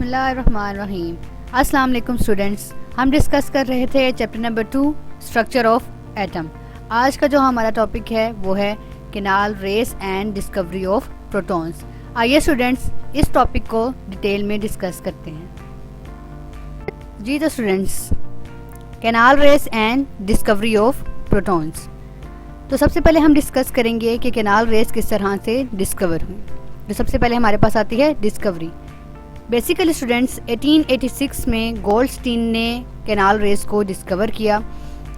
बिस्मिल्लाहिर्रहमानिर्रहीम। अस्सलाम वालेकुम स्टूडेंट्स, हम डिस्कस कर रहे थे chapter number 2 structure of atom. आज का जो हमारा टॉपिक है वो है canal rays and discovery of protons. आइए स्टूडेंट्स इस टॉपिक को डिटेल में डिस्कस करते हैं। जी तो students, canal rays and discovery of protons. तो सबसे पहले हम डिस्कस करेंगे कि केनाल रेस किस तरह से डिस्कवर हुई। तो सबसे पहले हमारे पास आती है डिस्कवरी। बेसिकली स्टूडेंट्स 1886 में गोल्डस्टीन ने केनाल रेस को डिस्कवर किया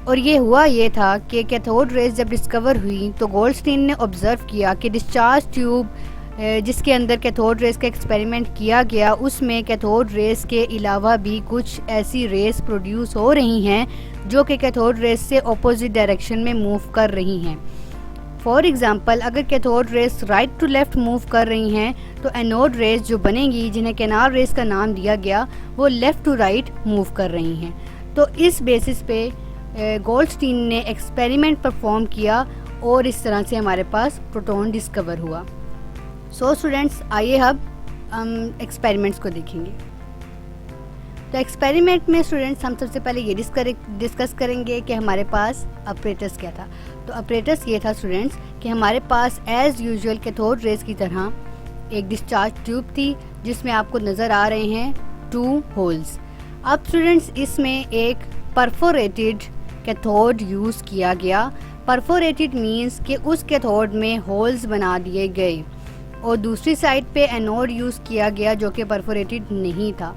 और ये था कि कैथोड रेस जब डिस्कवर हुई तो गोल्डस्टीन ने ऑब्जर्व किया कि डिस्चार्ज ट्यूब जिसके अंदर कैथोड रेस का एक्सपेरिमेंट किया गया उसमें कैथोड रेस के अलावा भी कुछ ऐसी रेस प्रोड्यूस हो रही हैं जो कि कैथोड रेस से ऑपोजिट डायरेक्शन में मूव कर रही हैं। फॉर एग्जांपल, अगर cathode rays right to left move कर रही हैं तो एनोड रेस जो बनेंगी, जिन्हें केनाल रेस का नाम दिया गया, वो लेफ़्ट टू राइट मूव कर रही हैं। तो इस बेसिस पे गोल्डस्टीन ने एक्सपेरिमेंट परफॉर्म किया और इस तरह से हमारे पास प्रोटॉन डिस्कवर हुआ। सो स्टूडेंट्स, आइए अब हम एक्सपेरिमेंट्स को देखेंगे। तो एक्सपेरिमेंट में स्टूडेंट्स हम सबसे पहले ये डिस्कस करेंगे कि हमारे पास अपरेटस क्या था। तो अपरेटस ये था स्टूडेंट्स कि हमारे पास एज़ यूजुअल कैथोड रेस की तरह एक डिस्चार्ज ट्यूब थी जिसमें आपको नज़र आ रहे हैं 2 होल्स। अब स्टूडेंट्स इसमें एक परफोरेटेड कैथोड यूज़ किया गया। परफोरेटेड मीन्स कि उस कैथोड में होल्स बना दिए गए और दूसरी साइड पे एनोड यूज़ किया गया जो कि परफोरेटेड नहीं था।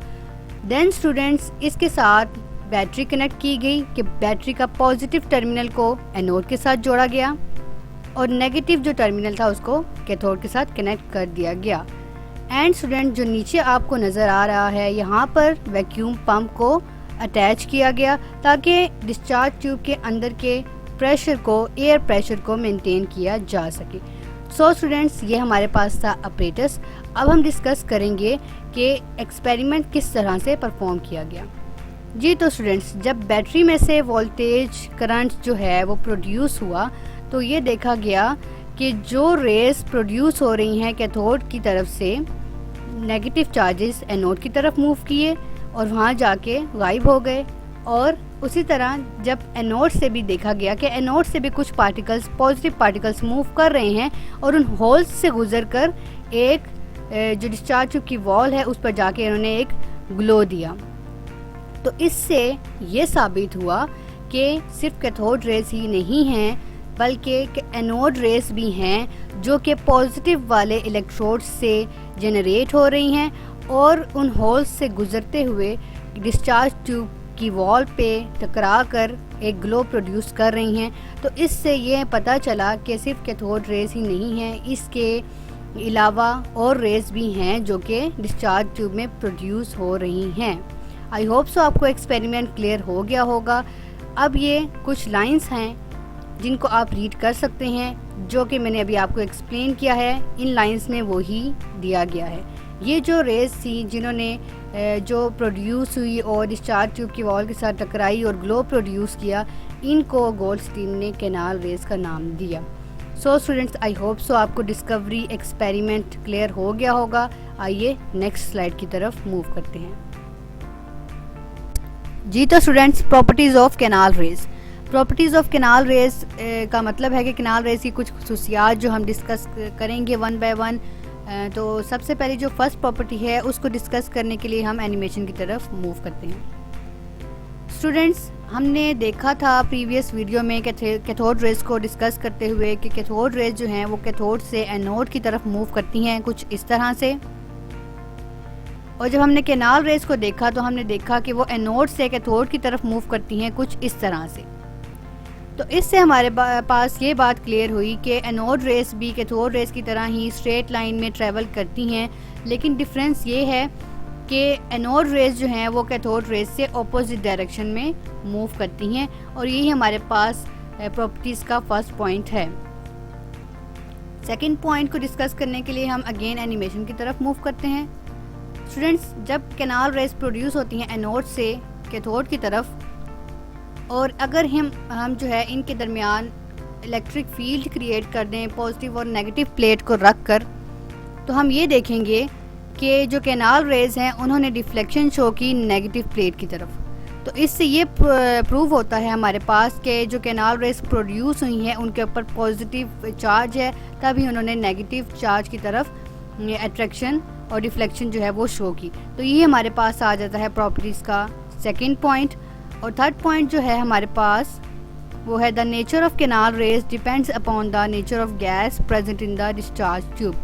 देन स्टूडेंट्स इसके साथ बैटरी कनेक्ट की गई कि बैटरी का पॉजिटिव टर्मिनल को एनोड के साथ जोड़ा गया और नेगेटिव जो टर्मिनल था उसको कैथोड के साथ कनेक्ट कर दिया गया। एंड स्टूडेंट जो नीचे आपको नज़र आ रहा है, यहाँ पर वैक्यूम पंप को अटैच किया गया ताकि डिस्चार्ज ट्यूब के अंदर के प्रेशर को, एयर प्रेशर को मेंटेन किया जा सके। सो स्टूडेंट्स, ये हमारे पास था अपरेटस। अब हम डिस्कस करेंगे कि एक्सपेरिमेंट किस तरह से परफॉर्म किया गया। जी तो स्टूडेंट्स, जब बैटरी में से वोल्टेज करंट जो है वो प्रोड्यूस हुआ तो ये देखा गया कि जो रेस प्रोड्यूस हो रही हैं कैथोड की तरफ से, नेगेटिव चार्जेस एनोड की तरफ मूव किए और वहाँ जाके गायब हो गए। और उसी तरह जब एनोड से भी देखा गया कि एनोड से भी कुछ पार्टिकल्स, पॉजिटिव पार्टिकल्स मूव कर रहे हैं और उन होल्स से गुजरकर एक जो डिस्चार्ज ट्यूब की वॉल है उस पर जाके इन्होंने एक ग्लो दिया। तो इससे ये साबित हुआ कि सिर्फ कैथोड रेस ही नहीं हैं बल्कि एनोड रेस भी हैं जो कि पॉजिटिव वाले इलेक्ट्रोड्स से जनरेट हो रही हैं और उन होल्स से गुजरते हुए डिस्चार्ज ट्यूब की वॉल पे टकरा कर एक ग्लो प्रोड्यूस कर रही हैं। तो इससे ये पता चला कि सिर्फ कैथोड रेस ही नहीं हैं, इसके अलावा और रेस भी हैं जो कि डिस्चार्ज ट्यूब में प्रोड्यूस हो रही हैं। आई होप सो आपको एक्सपेरिमेंट क्लियर हो गया होगा। अब ये कुछ लाइंस हैं जिनको आप रीड कर सकते हैं जो कि मैंने अभी आपको एक्सप्लेन किया है। इन लाइंस में वो ही दिया गया है। ये जो रेस थी जिन्होंने जो प्रोड्यूस हुई और डिस्चार्ज ट्यूब की वॉल के साथ टकराई और ग्लो प्रोड्यूस किया, इनको गोल्डस्टीन ने केनाल रेस का नाम दिया। So students, I hope so आपको डिस्कवरी एक्सपेरिमेंट क्लियर हो गया होगा। आइए नेक्स्ट स्लाइड की तरफ मूव करते हैं। जी तो students, properties of canal rays. Properties of canal rays का मतलब है कि केनाल रेस की कुछ खुसूसियात जो हम डिस्कस करेंगे वन बाय वन। तो सबसे पहले जो फर्स्ट प्रॉपर्टी है उसको डिस्कस करने के लिए हम एनिमेशन की तरफ मूव करते हैं। स्टूडेंट्स, हमने देखा था प्रीवियस वीडियो में कैथोड रेस को डिस्कस करते हुए कि कैथोड रेस जो हैं वो कैथोड से एनोड की तरफ मूव करती हैं कुछ इस तरह से, और जब हमने केनाल रेस को देखा तो हमने देखा कि वो एनोड से कैथोड की तरफ मूव करती हैं कुछ इस तरह से। तो इससे हमारे पास ये बात क्लियर हुई कि एनोड रेस भी कैथोड रेस की तरह ही स्ट्रेट लाइन में ट्रैवल करती हैं, लेकिन डिफरेंस ये है कि एनोड रेस जो हैं वो कैथोड रेस से ऑपोजिट डायरेक्शन में मूव करती हैं और यही हमारे पास प्रॉपर्टीज़ का फर्स्ट पॉइंट है। सेकंड पॉइंट को डिस्कस करने के लिए हम अगेन एनिमेशन की तरफ मूव करते हैं। स्टूडेंट्स, जब केनाल रेस प्रोड्यूस होती हैं एनोड से कैथोड की तरफ और अगर हम जो है इनके दरमियान इलेक्ट्रिक फील्ड क्रिएट कर दें पॉजिटिव और नेगेटिव प्लेट को रख कर, तो हम ये देखेंगे कि जो कैनाल रेज हैं उन्होंने डिफ्लेक्शन शो की नेगेटिव प्लेट की तरफ। तो इससे ये प्रूव होता है हमारे पास कि जो कैनाल रेज प्रोड्यूस हुई हैं उनके ऊपर पॉजिटिव चार्ज है, तभी उन्होंने नेगेटिव चार्ज की तरफ अट्रैक्शन और डिफ्लेक्शन जो है वो शो की। तो ये हमारे पास आ जाता है प्रॉपर्टीज़ का सेकंड पॉइंट। और थर्ड पॉइंट जो है हमारे पास वो है the nature of canal raise depends upon the nature of gas present in the discharge tube.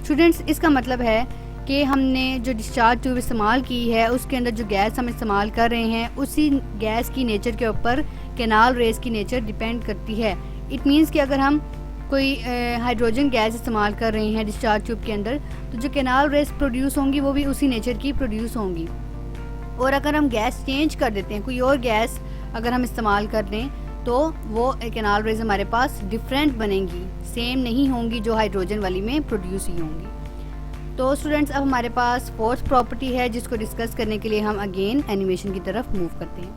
Students, इसका मतलब है कि हमने जो डिस्चार्ज ट्यूब इस्तेमाल की है उसके अंदर जो गैस हम इस्तेमाल कर रहे हैं उसी गैस की नेचर के ऊपर कैनाल रेज की नेचर डिपेंड करती है। इट मीन्स कि अगर हम कोई हाइड्रोजन गैस इस्तेमाल कर रहे हैं डिस्चार्ज ट्यूब के अंदर, तो जो कैनाल रेज प्रोड्यूस होंगी वो भी उसी नेचर की प्रोड्यूस होंगी। और अगर हम गैस चेंज कर देते हैं, कोई और गैस अगर हम इस्तेमाल कर दें, तो वो कैनाल रेज हमारे पास डिफरेंट बनेंगी, सेम नहीं होंगी जो हाइड्रोजन वाली में प्रोड्यूस ही होंगी। तो स्टूडेंट्स, अब हमारे पास फोर्थ प्रॉपर्टी है जिसको डिस्कस करने के लिए हम अगेन एनिमेशन की तरफ मूव करते हैं।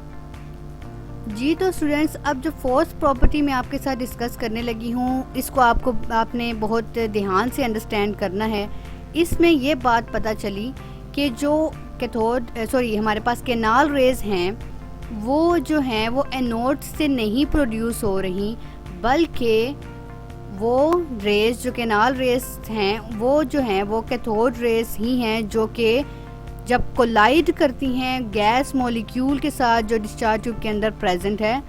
जी तो स्टूडेंट्स, अब जो फोर्थ प्रॉपर्टी मैं आपके साथ डिस्कस करने लगी हूँ, इसको आपने बहुत ध्यान से अंडरस्टैंड करना है। इसमें ये बात पता चली कि जो हमारे पास कैनाल रेज हैं वो जो हैं वो एनोड से नहीं प्रोड्यूस हो रही, बल्कि वो रेज जो कैनाल रेज हैं वो जो हैं वो कैथोड रेज ही हैं, जो कि जब कोलाइड करती हैं गैस मॉलिक्यूल के साथ जो डिस्चार्ज ट्यूब के अंदर प्रेजेंट है,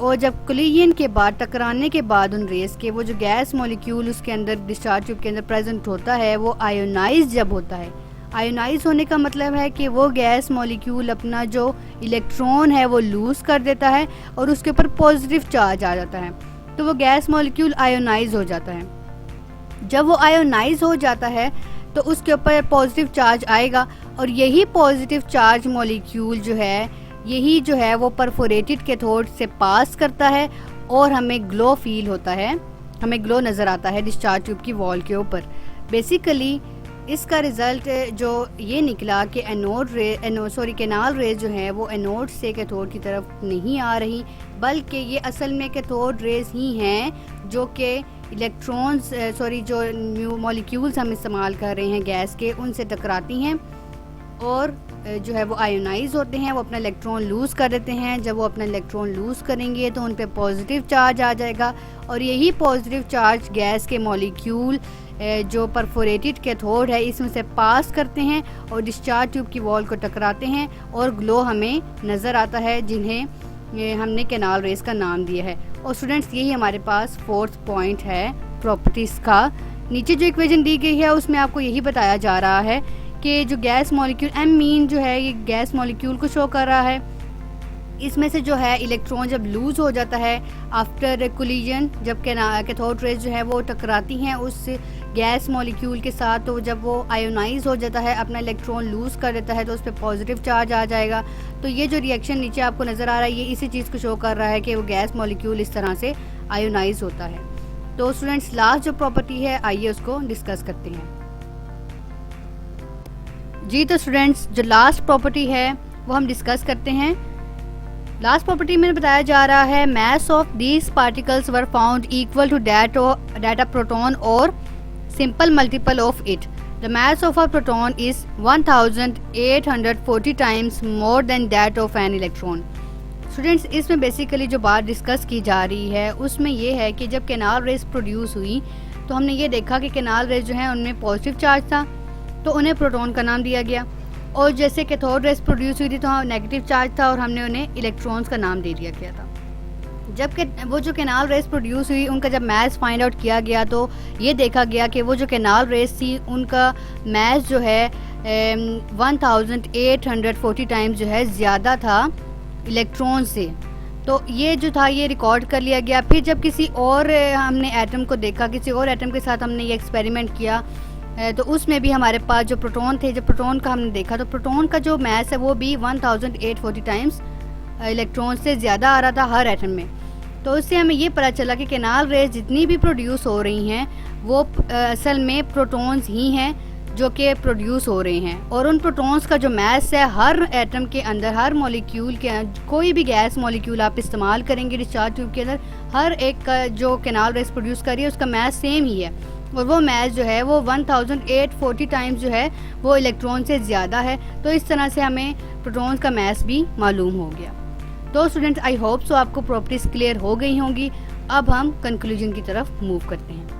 और जब कोलिजन के बाद, टकराने के बाद उन रेज के, वो जो गैस मॉलिक्यूल उसके अंदर डिस्चार्ज ट्यूब के अंदर प्रेजेंट होता है वो आयोनाइज जब होता है। आयोनाइज होने का मतलब है कि वो गैस मॉलिक्यूल अपना जो इलेक्ट्रॉन है वो लूज़ कर देता है और उसके ऊपर पॉजिटिव चार्ज आ जाता है, तो वो गैस मॉलिक्यूल आयोनाइज हो जाता है। जब वो आयोनाइज हो जाता है तो उसके ऊपर पॉजिटिव चार्ज आएगा, और यही पॉजिटिव चार्ज मॉलिक्यूल जो है वो परफोरेटेड कैथोड से पास करता है और हमें ग्लो फील होता है, हमें ग्लो नज़र आता है डिस्चार्ज ट्यूब की वॉल के ऊपर। बेसिकली इसका रिज़ल्ट जो ये निकला कि कैनाल रेज जो है वो एनोड से कैथोड की तरफ नहीं आ रही, बल्कि ये असल में कैथोड रेज ही हैं जो कि जो मॉलिक्यूल्स हम इस्तेमाल कर रहे हैं गैस के, उनसे टकराती हैं और जो है वो आयोनाइज होते हैं, वो अपना इलेक्ट्रॉन लूज़ कर देते हैं। जब वो अपना इलेक्ट्रॉन लूज़ करेंगे तो उन पे पॉजिटिव चार्ज आ जाएगा, और यही पॉजिटिव चार्ज गैस के मॉलिक्यूल जो परफोरेटेड कैथोड है इसमें से पास करते हैं और डिस्चार्ज ट्यूब की वॉल को टकराते हैं और ग्लो हमें नज़र आता है, जिन्हें हमने कैनाल रेज का नाम दिया है। और स्टूडेंट्स, यही हमारे पास फोर्थ पॉइंट है प्रॉपर्टीज़ का। नीचे जो इक्वेशन दी गई है उसमें आपको यही बताया जा रहा है कि जो गैस मॉलिक्यूल एम मीन जो है ये गैस मॉलिक्यूल को शो कर रहा है। इसमें से जो है इलेक्ट्रॉन जब लूज़ हो जाता है आफ्टर कोलिजन, जब कैथोड रेज जो है वो टकराती हैं उस गैस मॉलिक्यूल के साथ, तो जब वो आयोनाइज हो जाता है, अपना इलेक्ट्रॉन लूज़ कर देता है, तो उस पर पॉजिटिव चार्ज आ जाएगा। तो ये जो रिएक्शन नीचे आपको नज़र आ रहा है ये इसी चीज़ को शो कर रहा है कि वो गैस मॉलिक्यूल इस तरह से आयोनाइज होता है। तो स्टूडेंट्स, लास्ट जो प्रॉपर्टी है आइए उसको डिस्कस करते हैं। जी तो स्टूडेंट्स, जो लास्ट प्रॉपर्टी है वो हम डिस्कस करते हैं। लास्ट प्रॉपर्टी में बताया जा रहा है mass of these particles were found equal to that of proton और simple multiple of it. The mass of a proton is 1840 times more than that of an electron. Students, इसमें basically जो बात discuss की जा रही है उसमें ये है कि जब कैनाल रेज प्रोड्यूस हुई तो हमने ये देखा कि कैनाल रेज जो है उनमें पॉजिटिव चार्ज था, तो उन्हें प्रोटॉन का नाम दिया गया, और जैसे कैथोड रेज प्रोड्यूस हुई थी तो नेगेटिव चार्ज था और हमने उन्हें इलेक्ट्रॉन्स का नाम दे दिया गया था। जब वो जो कैनाल रेज प्रोड्यूस हुई उनका जब मास फाइंड आउट किया गया तो ये देखा गया कि वो जो कैनाल रेज थी उनका मास जो है 1840 टाइम्स जो है ज़्यादा था इलेक्ट्रॉन से। तो ये जो था ये रिकॉर्ड कर लिया गया। फिर जब किसी और हमने एटम को देखा, किसी और एटम के साथ हमने ये एक्सपेरिमेंट किया, तो उसमें भी हमारे पास जो प्रोटॉन थे, जब प्रोटॉन का हमने देखा तो प्रोटॉन का जो मास है वो भी 1840 टाइम्स इलेक्ट्रॉन से ज़्यादा आ रहा था हर एटम में। तो उससे हमें ये पता चला कि कैनाल रेज जितनी भी प्रोड्यूस हो रही हैं वो असल में प्रोटॉन्स ही हैं जो कि प्रोड्यूस हो रहे हैं, और उन प्रोटॉन्स का जो मास है हर एटम के अंदर, हर मॉलिक्यूल के कोई भी गैस मॉलिक्यूल आप इस्तेमाल करेंगे डिस्चार्ज ट्यूब के अंदर, हर एक का जो कैनाल रेज प्रोड्यूस कर रही है उसका मास सेम ही है। और वो मास जो है वो 1840 टाइम्स जो है वो इलेक्ट्रॉन से ज़्यादा है। तो इस तरह से हमें प्रोटॉन्स का मास भी मालूम हो गया। तो स्टूडेंट्स, आई होप सो आपको प्रॉपर्टीज़ क्लियर हो गई होंगी। अब हम कंक्लूजन की तरफ मूव करते हैं।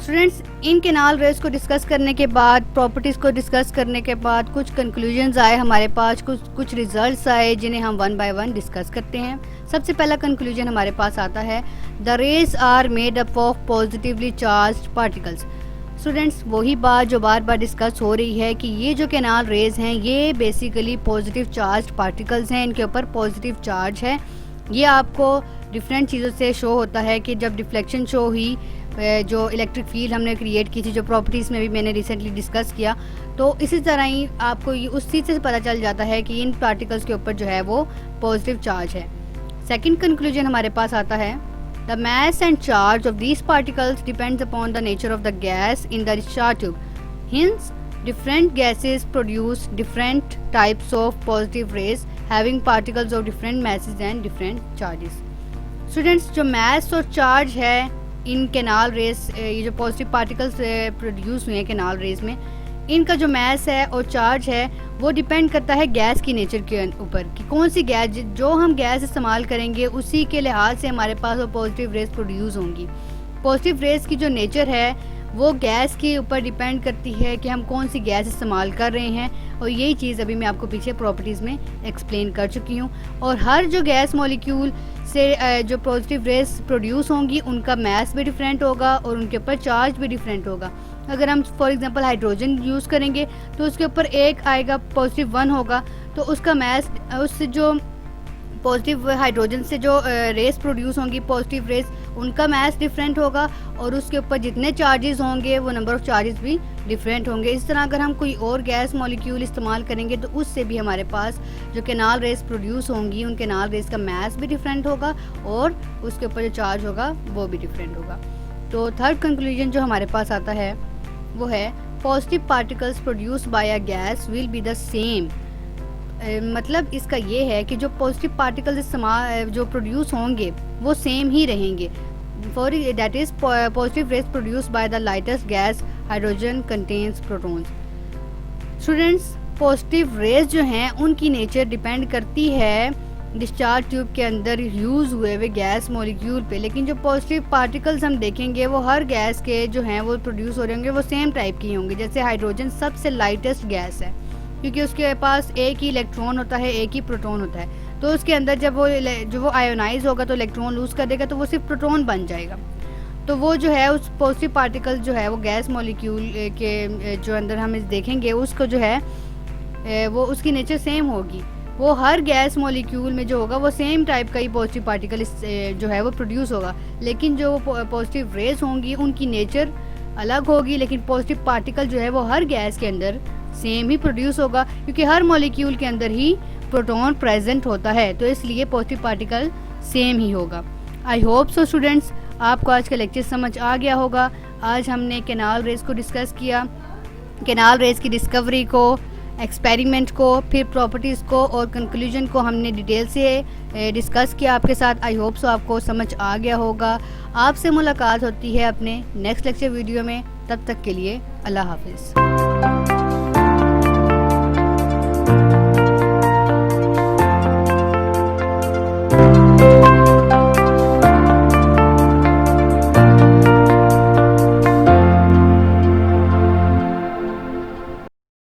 स्टूडेंट्स, इन कैनाल रेस को डिस्कस करने के बाद, प्रॉपर्टीज़ को डिस्कस करने के बाद कुछ कंक्लूजन्स आए हमारे पास, कुछ रिजल्ट्स आए जिन्हें हम वन बाय वन डिस्कस करते हैं। सबसे पहला कंक्लूजन हमारे पास आता है, the rays are made up of positively charged particles. Students, वही बात जो बार बार डिस्कस हो रही है कि ये जो कैनाल रेज हैं ये बेसिकली पॉजिटिव चार्ज पार्टिकल्स हैं, इनके ऊपर पॉजिटिव चार्ज है। ये आपको डिफरेंट चीज़ों से शो होता है कि जब डिफ्लेक्शन शो हुई, जो इलेक्ट्रिक फील्ड हमने क्रिएट की थी, जो प्रॉपर्टीज़ में भी मैंने रिसेंटली डिस्कस किया, तो इसी तरह ही आपको ये उस चीज़ से पता चल जाता है कि इन पार्टिकल्स के ऊपर जो है वो पॉजिटिव चार्ज है। सेकंड कंक्लूजन हमारे पास आता है, the mass and charge of these particles depends upon the nature of the gas in the discharge tube. Hence, different gases produce different types of positive rays having particles of different masses and different charges. Students, जो mass और charge है इन canal race, ये जो positive particles produce हुए हैं canal race में, इनका जो मास है और चार्ज है वो डिपेंड करता है गैस की नेचर के ऊपर कि कौन सी गैस, जो हम गैस इस्तेमाल करेंगे उसी के लिहाज से हमारे पास वो पॉजिटिव रेस प्रोड्यूस होंगी। पॉजिटिव रेस की जो नेचर है वो गैस के ऊपर डिपेंड करती है कि हम कौन सी गैस इस्तेमाल कर रहे हैं, और यही चीज़ अभी मैं आपको पीछे प्रॉपर्टीज़ में एक्सप्लेन कर चुकी हूँ। और हर जो गैस मॉलिक्यूल से जो पॉजिटिव रेस प्रोड्यूस होंगी उनका मास भी डिफरेंट होगा और उनके ऊपर चार्ज भी डिफरेंट होगा। अगर हम फॉर एग्जांपल हाइड्रोजन यूज़ करेंगे तो उसके ऊपर एक आएगा, पॉजिटिव 1 होगा, तो उसका मास, उससे जो पॉजिटिव हाइड्रोजन से जो रेस प्रोड्यूस होंगी पॉजिटिव रेस, उनका मास डिफरेंट होगा और उसके ऊपर जितने चार्जेस होंगे वो नंबर ऑफ चार्जेस भी डिफरेंट होंगे। इस तरह अगर हम कोई और गैस मॉलिक्यूल इस्तेमाल करेंगे तो उससे भी हमारे पास जो कैनाल रेस प्रोड्यूस होंगी उन कैनाल रेस का मास भी डिफरेंट होगा और उसके ऊपर जो चार्ज होगा वो भी डिफरेंट होगा। तो थर्ड कंक्लूजन जो हमारे पास आता है वो है, positive particles produce by a gas will be the same. मतलब इसका ये है कि जो पॉजिटिव पार्टिकल्स जो प्रोड्यूस होंगे वो सेम ही रहेंगे। For that is positive rays produce by the lightest gas hydrogen contains protons. Students, positive rays जो हैं उनकी नेचर डिपेंड करती है डिस्चार्ज ट्यूब के अंदर यूज़ हुए हुए गैस मॉलिक्यूल पे, लेकिन जो पॉजिटिव पार्टिकल्स हम देखेंगे वो हर गैस के जो हैं वो प्रोड्यूस हो रहे होंगे वो सेम टाइप की होंगे। जैसे हाइड्रोजन सबसे लाइटेस्ट गैस है क्योंकि उसके पास एक ही इलेक्ट्रॉन होता है, एक ही प्रोटॉन होता है, तो उसके अंदर जब वो आयोनाइज होगा तो इलेक्ट्रॉन लूज़ कर देगा तो वो सिर्फ प्रोटॉन बन जाएगा। तो वो जो है उस पॉजिटिव पार्टिकल जो है वो गैस मॉलिक्यूल के जो अंदर हम देखेंगे उसको जो है वो उसकी नेचर सेम होगी। वो हर गैस मॉलिक्यूल में जो होगा वो सेम टाइप का ही पॉजिटिव पार्टिकल जो है वो प्रोड्यूस होगा, लेकिन जो पॉजिटिव रेस होंगी उनकी नेचर अलग होगी, लेकिन पॉजिटिव पार्टिकल जो है वो हर गैस के अंदर सेम ही प्रोड्यूस होगा क्योंकि हर मॉलिक्यूल के अंदर ही प्रोटॉन प्रेजेंट होता है, तो इसलिए पॉजिटिव पार्टिकल सेम ही होगा। आई होप सो स्टूडेंट्स, आपको आज का लेक्चर समझ आ गया होगा। आज हमने कैनाल रेस को डिस्कस किया, कैनाल रेस की डिस्कवरी को, एक्सपेरिमेंट को, फिर प्रॉपर्टीज़ को और कंक्लूजन को हमने डिटेल से डिस्कस किया आपके साथ। आई होप सो आपको समझ आ गया होगा। आपसे मुलाकात होती है अपने नेक्स्ट लेक्चर वीडियो में, तब तक के लिए अल्लाह हाफिज़।